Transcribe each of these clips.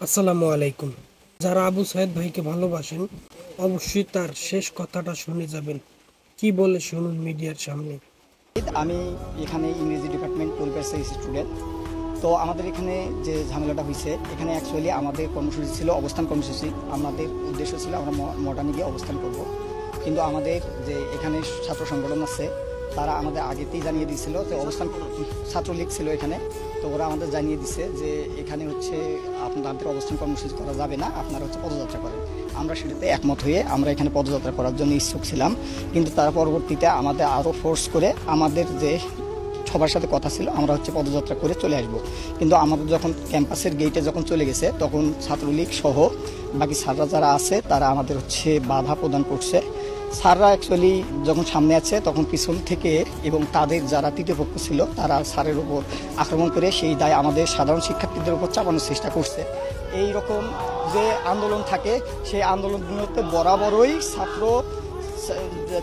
আসসালামু আলাইকুম। যারা আবু সাইদ ভাইকে ভালোবাসেন অবশ্যই তার শেষ কথাটা শুনে যাবেন। কি বলে শুনুন মিডিয়ার সামনে। আমি এখানে ইংরেজি ডিপার্টমেন্ট 12 এর স্টুডেন্ট। তো আমাদের এখানে যে ঝামেলাটা হয়েছে, এখানে অ্যাকচুয়ালি আমাদের কর্মসূচি ছিল অবস্থান কর্মসূচি। আমাদের উদ্দেশ্য ছিল আমরা মডার্নে গিয়ে অবস্থান করব। কিন্তু আমাদের যে এখানে ছাত্র সংগঠন আছে তারা আমাদের আগেতেই জানিয়ে দিয়েছিল যে অবস্থান ছাত্রলীগ ছিল এখানে। তো ওরা আমাদের জানিয়ে দিছে যে এখানে হচ্ছে আপনাদের অবস্থান কর্মসূচি করা যাবে না, আপনারা হচ্ছে পদযাত্রা করেন। আমরা সেটাতে একমত হয়ে আমরা এখানে পদযাত্রা করার জন্য ইচ্ছুক ছিলাম। কিন্তু তারা পরবর্তীতে আমাদের আরও ফোর্স করে আমাদের যে সবার সাথে কথা ছিল আমরা হচ্ছে পদযাত্রা করে চলে আসব। কিন্তু আমাদের যখন ক্যাম্পাসের গেটে যখন চলে গেছে তখন ছাত্রলীগ সহ বাকি স্যাররা যারা আছে তারা আমাদের হচ্ছে বাধা প্রদান করছে। স্যাররা অ্যাকচুয়ালি যখন সামনে আছে তখন পিছন থেকে এবং তাদের যারা তৃতীয় পক্ষ ছিল তারা স্যারের উপর আক্রমণ করে সেই দায় আমাদের সাধারণ শিক্ষার্থীদের উপর চাপানোর চেষ্টা করছে। এই রকম যে আন্দোলন থাকে সেই আন্দোলনগুলোতে বরাবরই ছাত্র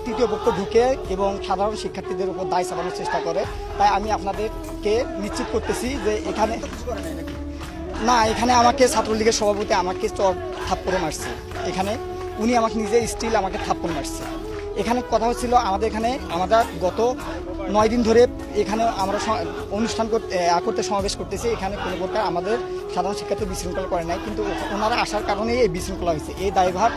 তৃতীয় পক্ষ ঢুকে এবং সাধারণ শিক্ষার্থীদের উপর দায় চাপানোর চেষ্টা করে। তাই আমি আপনাদেরকে নিশ্চিত করতেছি যে এখানে না, এখানে আমাকে ছাত্রলীগের সভাপতি আমাকে চর থাপ্পড় মারছে। এখানে উনি আমাকে নিজে স্টিল আমাকে থাপ্পড় মারছে। এখানে কথা হচ্ছিল আমাদের এখানে আমাদের গত 9 দিন ধরে এখানে আমরা অনুষ্ঠান করতে সমাবেশ করতেছি। এখানে কোনো প্রকার আমাদের সাধারণ শিক্ষার্থী বিশৃঙ্খলা করে নাই, কিন্তু ওনারা আসার কারণেই এই বিশৃঙ্খলা হয়েছে। এই দায়ভার